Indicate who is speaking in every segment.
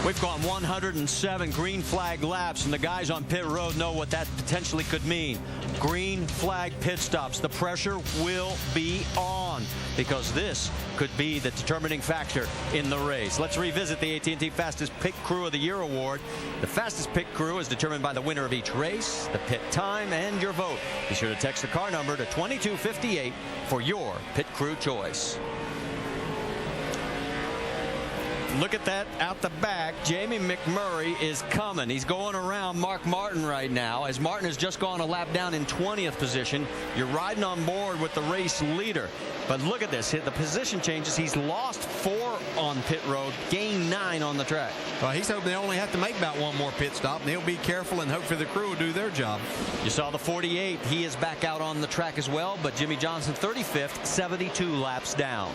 Speaker 1: We've gone 107 green flag laps, and the guys on pit road know what that potentially could mean. Green flag pit stops. The pressure will be on because this could be the determining factor in the race. Let's revisit the AT&T Fastest Pit Crew of the Year award. The fastest pit crew is determined by the winner of each race, the pit time, and your vote. Be sure to text the car number to 2258 for your pit crew choice. Look at that out the back. Jamie McMurray is coming. He's going around Mark Martin right now, as Martin has just gone a lap down in 20th position. You're riding on board with the race leader. But look at this. The position changes. He's lost 4 on pit road, gained 9 on the track.
Speaker 2: Well, he's hoping they only have to make about one more pit stop, and he'll be careful and hope for the crew will do their job.
Speaker 1: You saw the 48. He is back out on the track as well, but Jimmy Johnson 35th, 72 laps down.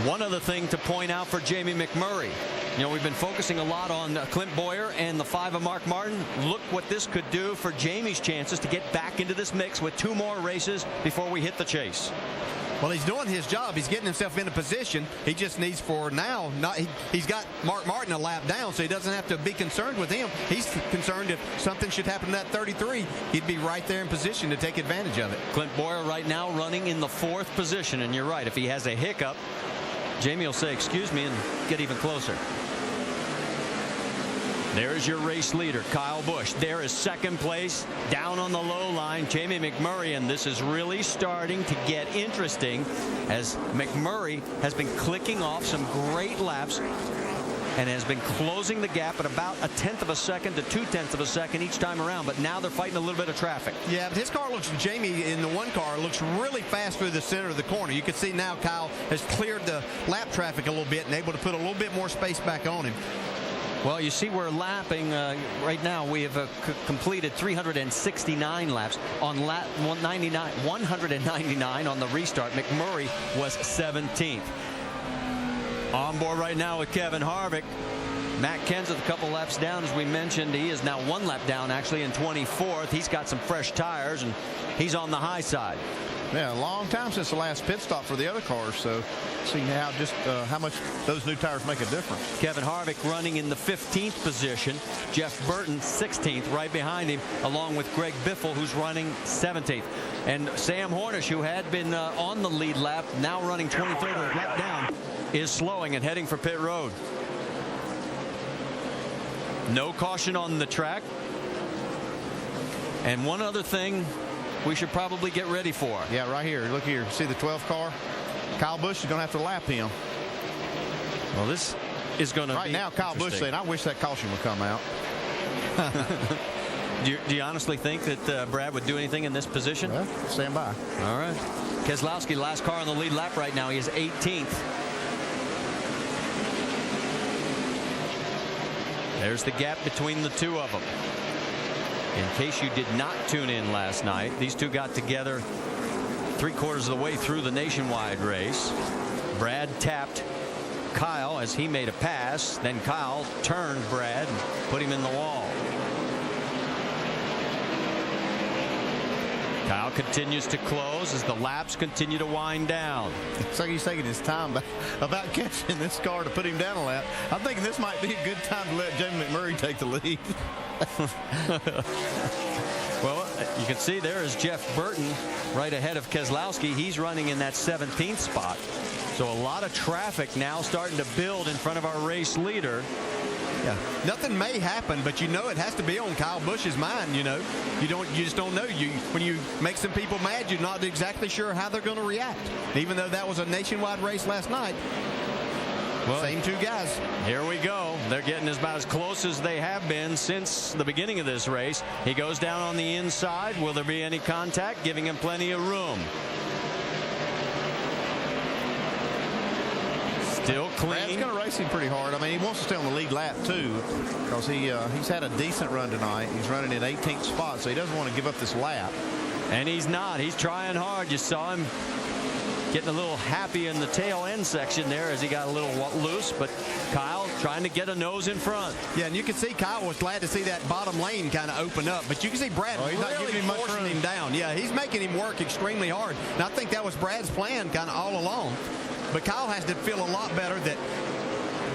Speaker 1: One other thing to point out for Jamie McMurray. You know, we've been focusing a lot on Clint Boyer and the 5 of Mark Martin. Look what this could do for Jamie's chances to get back into this mix with 2 more races before we hit the chase.
Speaker 2: Well, he's doing his job. He's getting himself into position. He just needs for now. He's got Mark Martin a lap down, so he doesn't have to be concerned with him. He's concerned if something should happen to that 33, he'd be right there in position to take advantage of it.
Speaker 1: Clint Boyer right now running in the 4th position, and you're right. If he has a hiccup, Jamie will say, excuse me, and get even closer. There's your race leader, Kyle Busch. There is second place, down on the low line, Jamie McMurray, and this is really starting to get interesting as McMurray has been clicking off some great laps and has been closing the gap at about 1/10 of a second to 2/10 of a second each time around, but now they're fighting a little bit of traffic.
Speaker 2: Yeah, but his car looks, Jamie in the one car looks really fast through the center of the corner. You can see now Kyle has cleared the lap traffic a little bit and able to put a little bit more space back on him.
Speaker 1: Well, you see we're lapping right now. We have completed 369 laps on lap 199 on the restart. McMurray was 17th. On board right now with Kevin Harvick. Matt Kenseth a couple laps down, as we mentioned. He is now 1 lap down, actually, in 24th. He's got some fresh tires, and he's on the high side.
Speaker 3: Yeah, a long time since the last pit stop for the other cars, so see how much those new tires make a difference.
Speaker 1: Kevin Harvick running in the 15th position. Jeff Burton 16th, right behind him, along with Greg Biffle, who's running 17th. And Sam Hornish, who had been on the lead lap, now running 23rd, a lap down, is slowing and heading for pit road. No caution on the track. And one other thing we should probably get ready for.
Speaker 3: Yeah, right here. Look here. See the 12 car? Kyle Busch is going to have to lap him.
Speaker 1: Well, this is going to be
Speaker 3: right now. Kyle Busch saying, "I wish that caution would come out."
Speaker 1: Do you honestly think that Brad would do anything in this position?
Speaker 3: Well, stand by.
Speaker 1: All right. Keselowski, last car on the lead lap right now. He is 18th. There's the gap between the 2 of them. In case you did not tune in last night, these 2 got together 3/4 of the way through the nationwide race. Brad tapped Kyle as he made a pass. Then Kyle turned Brad and put him in the wall. Kyle continues to close as the laps continue to wind down.
Speaker 3: It's like he's taking his time about catching this car to put him down a lap. I'm thinking this might be a good time to let Jamie McMurray take the lead.
Speaker 1: Well, you can see there is Jeff Burton right ahead of Keselowski. He's running in that 17th spot. So a lot of traffic now starting to build in front of our race leader.
Speaker 2: Yeah, nothing may happen, but you know it has to be on Kyle Busch's mind. You know, you just don't know. When you make some people mad, you're not exactly sure how they're going to react. Even though that was a nationwide race last night. Well, same 2 guys.
Speaker 1: Here we go. They're getting about as close as they have been since the beginning of this race. He goes down on the inside. Will there be any contact? Giving him plenty of room. Still clean.
Speaker 3: Brad's going to race him pretty hard. I mean, he wants to stay on the lead lap too, because he's had a decent run tonight. He's running in 18th spot, so he doesn't want to give up this lap.
Speaker 1: And he's not. He's trying hard. You saw him getting a little happy in the tail end section there as he got a little loose, but Kyle trying to get a nose in front.
Speaker 2: Yeah, and you can see Kyle was glad to see that bottom lane kind of open up, but you can see Brad
Speaker 3: he's
Speaker 2: really
Speaker 3: not giving him much
Speaker 2: forcing
Speaker 3: room.
Speaker 2: him down. Yeah, he's making him work extremely hard, and I think that was Brad's plan kind of all along. But Kyle has to feel a lot better that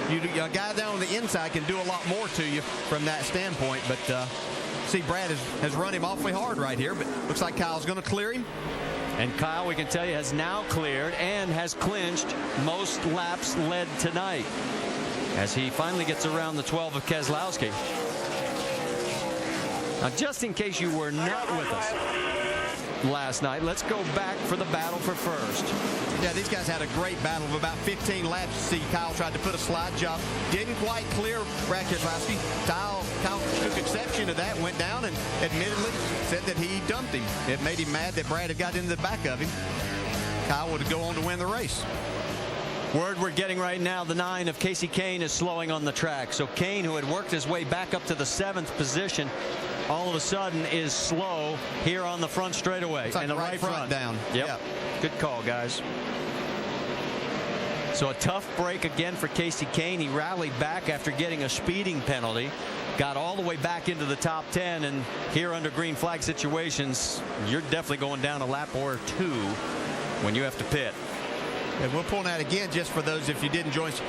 Speaker 2: A guy down on the inside can do a lot more to you from that standpoint. But see, Brad has run him awfully hard right here. But looks like Kyle's going to clear him.
Speaker 1: And Kyle, we can tell you, has now cleared and has clinched most laps led tonight as he finally gets around the 12 of Keselowski. Now, just in case you were not with us last night, let's go back for the battle for first.
Speaker 2: Yeah, these guys had a great battle of about 15 laps. See, Kyle tried to put a slide job. Didn't quite clear Brad Keselowski. Kyle took exception to that, went down and admittedly said that he dumped him. It made him mad that Brad had got into the back of him. Kyle would go on to win the race.
Speaker 1: Word we're getting right now, the 9 of Casey Kane is slowing on the track. So Kane, who had worked his way back up to the 7th position, all of a sudden is slow here on the front straightaway.
Speaker 2: It's like
Speaker 1: and the right front
Speaker 2: down.
Speaker 1: Yep. Good call, guys. So a tough break again for Casey Kane. He rallied back after getting a speeding penalty. Got all the way back into the top 10. And here under green flag situations, you're definitely going down a lap or two when you have to pit.
Speaker 2: And we'll point out again, just for those if you didn't join us,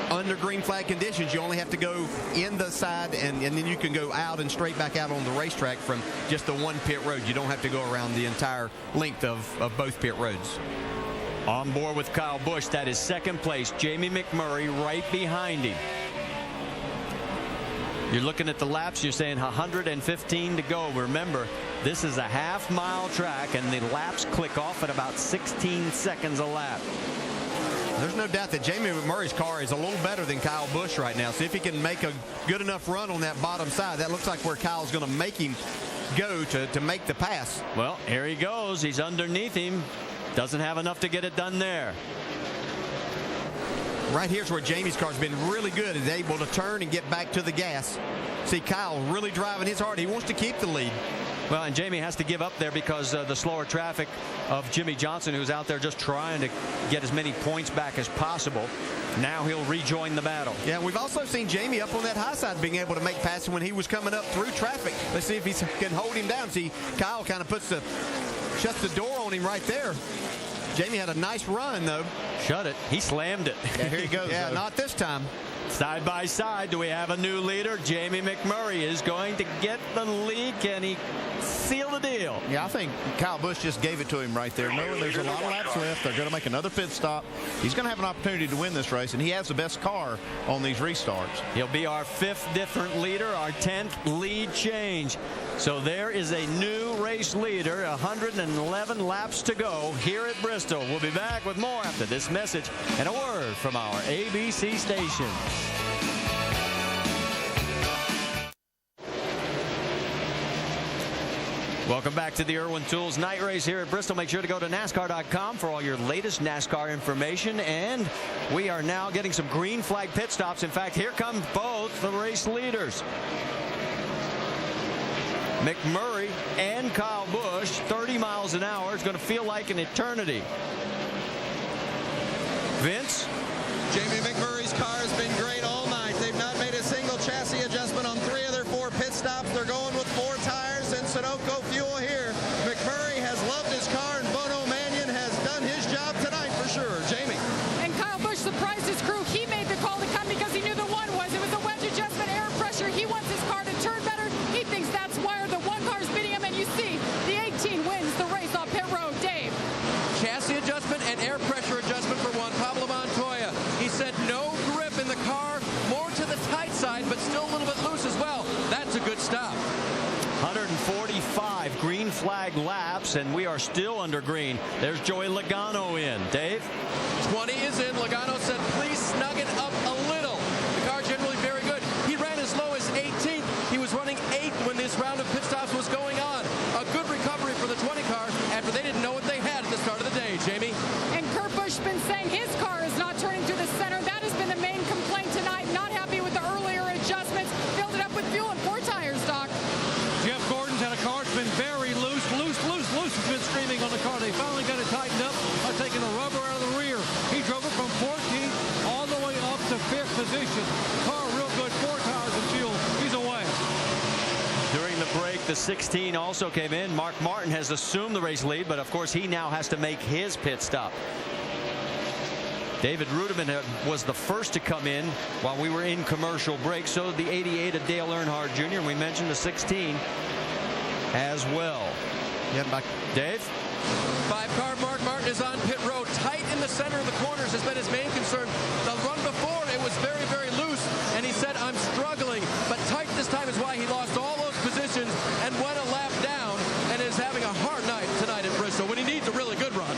Speaker 2: under green flag conditions, you only have to go in the side and then you can go out and straight back out on the racetrack from just the one pit road. You don't have to go around the entire length of both pit roads.
Speaker 1: On board with Kyle Busch, that is second place. Jamie McMurray right behind him. You're looking at the laps, you're saying 115 to go. Remember, this is a half-mile track, and the laps click off at about 16 seconds a lap.
Speaker 2: There's no doubt that Jamie McMurray's car is a little better than Kyle Busch right now. See if he can make a good enough run on that bottom side. That looks like where Kyle's going to make him go to make the pass.
Speaker 1: Well, here he goes. He's underneath him. Doesn't have enough to get it done there.
Speaker 2: Right here's where Jamie's car's been really good. Is able to turn and get back to the gas. See Kyle really driving his hard. He wants to keep the lead.
Speaker 1: Well, and Jamie has to give up there because the slower traffic of Jimmy Johnson, who's out there just trying to get as many points back as possible. Now he'll rejoin the battle.
Speaker 2: Yeah, we've also seen Jamie up on that high side being able to make passes when he was coming up through traffic. Let's see if he can hold him down. See, Kyle kind of shuts the door on him right there. Jamie had a nice run, though.
Speaker 1: Shut it. He slammed it.
Speaker 3: Yeah, here he goes.
Speaker 2: Yeah, not this time.
Speaker 1: Side by side, do we have a new leader? Jamie McMurray is going to get the lead. Can he seal the deal?
Speaker 3: Yeah, I think Kyle Busch just gave it to him right there. Knowing there's a lot of laps left, they're going to make another pit stop. He's going to have an opportunity to win this race, and he has the best car on these restarts.
Speaker 1: He'll be our 5th different leader, our 10th lead change. So there is a new race leader, 111 laps to go here at Bristol. We'll be back with more after this message and a word from our ABC station. Welcome back to the IRWIN Tools Night Race here at Bristol. Make sure to go to NASCAR.com for all your latest NASCAR information. And we are now getting some green flag pit stops. In fact, here come both the race leaders. McMurray and Kyle Busch, 30 miles an hour. It's going to feel like an eternity. Vince?
Speaker 4: Jamie McMurray's car has been great all night. They've not made a single chassis adjustment on 3 of their 4 pit stops. They're going with 4 tires and Sunoco fuel here. McMurray has loved his car, and Bono Mannion has done his job tonight for sure. Jamie.
Speaker 5: And Kyle Busch surprised his crew. He made the call to come because he knew the one was. It was a wedge adjustment, air pressure. He wants his car to turn better. He thinks that's why the one car is beating him, and you see the 18 wins the race on pit road. Dave.
Speaker 6: Chassis adjustment and air pressure adjustment for Juan Pablo Montoya. He said no grip in the car, more to the tight side, but still a little bit loose as well. That's a good stop.
Speaker 1: 145 green flag laps, and we are still under green. There's Joey Logano in. Dave?
Speaker 6: 20 is in. Logano said, please snug it up a little. The car generally very good. He ran as low as 18th. He was running 8th when this round of pit stops was going on. A good recovery for the 20 car after they didn't know what they had at the start of the day, Jamie.
Speaker 5: And Kurt Busch been saying his car is not turning through the center. That has been the main complaint tonight. Not happy with the earlier adjustments. Filled it up with fuel and 4 tires, Doc.
Speaker 7: Jeff Gordon's had a car that's been very loose. Has been screaming on the car. They finally got it tightened up by taking the rubber out of the rear. He drove it from 14th all the way up to 5th position. Car real good. 4 tires and fuel. He's away.
Speaker 1: During the break, the 16 also came in. Mark Martin has assumed the race lead, but of course he now has to make his pit stop. David Rudiman was the first to come in while we were in commercial break. So the 88 of Dale Earnhardt Jr. And we mentioned the 16 as well.
Speaker 2: Yeah,
Speaker 1: Dave?
Speaker 6: 5-car Mark Martin is on pit road. Tight in the center of the corners has been his main concern. The run before, it was very, very loose, and he said, I'm struggling. But tight this time is why he lost all those positions and went a lap down and is having a hard night tonight at Bristol when he needs a really good run.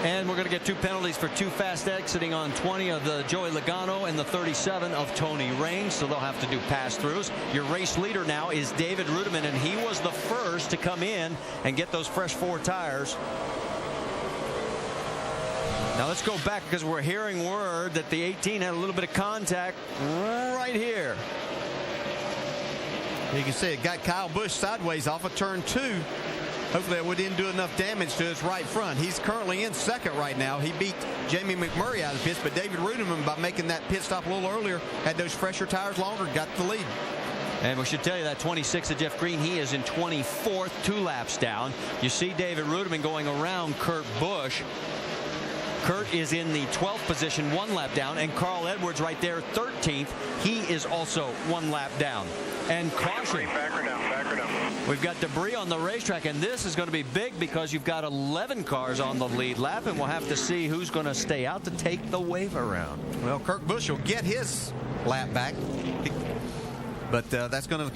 Speaker 1: And we're going to get 2 penalties for too fast exiting on 20 of the Joey Logano and the 37 of Tony Raines, so they'll have to do pass-throughs. Your race leader now is David Rudiman, and he was the first to come in and get those fresh 4 tires. Now let's go back because we're hearing word that the 18 had a little bit of contact right here.
Speaker 2: You can see it got Kyle Busch sideways off of turn 2. Hopefully that didn't do enough damage to his right front. He's currently in second right now. He beat Jamie McMurray out of the pits, but David Rudiman, by making that pit stop a little earlier, had those fresher tires longer, got the lead.
Speaker 1: And we should tell you that 26 of Jeff Green, he is in 24th, 2 laps down. You see David Rudiman going around Kurt Busch. Kurt is in the 12th position, 1 lap down, and Carl Edwards right there, 13th. He is also 1 lap down. And caution.
Speaker 8: Back her down.
Speaker 1: We've got debris on the racetrack, and this is going to be big because you've got 11 cars on the lead lap, and we'll have to see who's going to stay out to take the wave around.
Speaker 2: Well, Kurt Busch will get his lap back, but that's going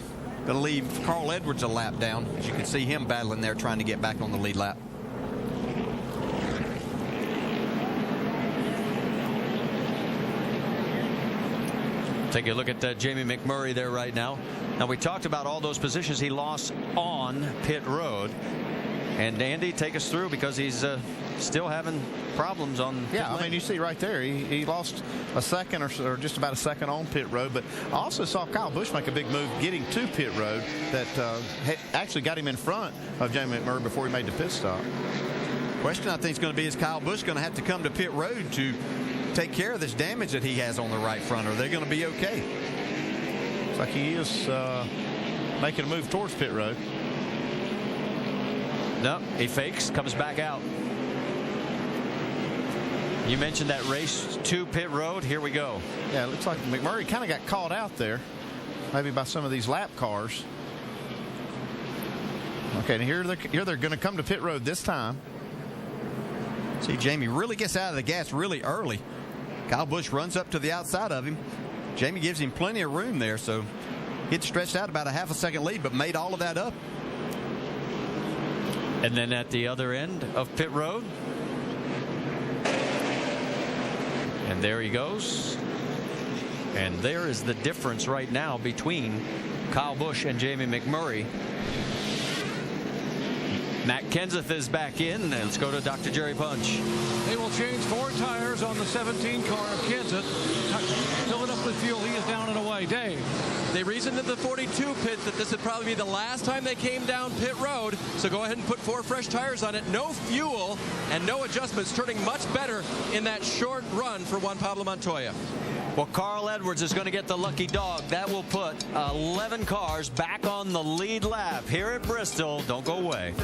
Speaker 2: to leave Carl Edwards a lap down. As you can see him battling there, trying to get back on the lead lap.
Speaker 1: Take a look at Jamie McMurray there right now. Now, we talked about all those positions he lost on pit road. And Andy, take us through because he's still having problems on pit
Speaker 3: I
Speaker 1: lane.
Speaker 3: mean, you see right there, he lost a second or just about a second on pit road. But I also saw Kyle Busch make a big move getting to pit road that actually got him in front of Jamie McMurray before he made the pit stop.
Speaker 2: Question I think is going to be, is Kyle Busch going to have to come to pit road to take care of this damage that he has on the right front? Are they going to be okay?
Speaker 3: Looks like he is making a move towards pit road.
Speaker 1: No, he fakes, comes back out. You mentioned that race to pit road. Here we go.
Speaker 3: Yeah, it looks like McMurray kind of got caught out there, maybe by some of these lap cars. Okay, and here they're going to come to pit road this time.
Speaker 2: See, Jamie really gets out of the gas really early. Kyle Busch runs up to the outside of him. Jamie gives him plenty of room there, so he'd stretched out about a half a second lead, but made all of that up.
Speaker 1: And then at the other end of pit road. And there he goes. And there is the difference right now between Kyle Busch and Jamie McMurray. Matt Kenseth is back in. Let's go to Dr. Jerry Punch.
Speaker 7: They will change 4 tires on the 17 car of Kenseth. Fill it up with fuel. He is down and away. Dave.
Speaker 6: They reasoned in the 42 pit that this would probably be the last time they came down pit road. So go ahead and put 4 fresh tires on it. No fuel and no adjustments. Turning much better in that short run for Juan Pablo Montoya.
Speaker 1: Well, Carl Edwards is going to get the lucky dog. That will put 11 cars back on the lead lap here at Bristol. Don't go away.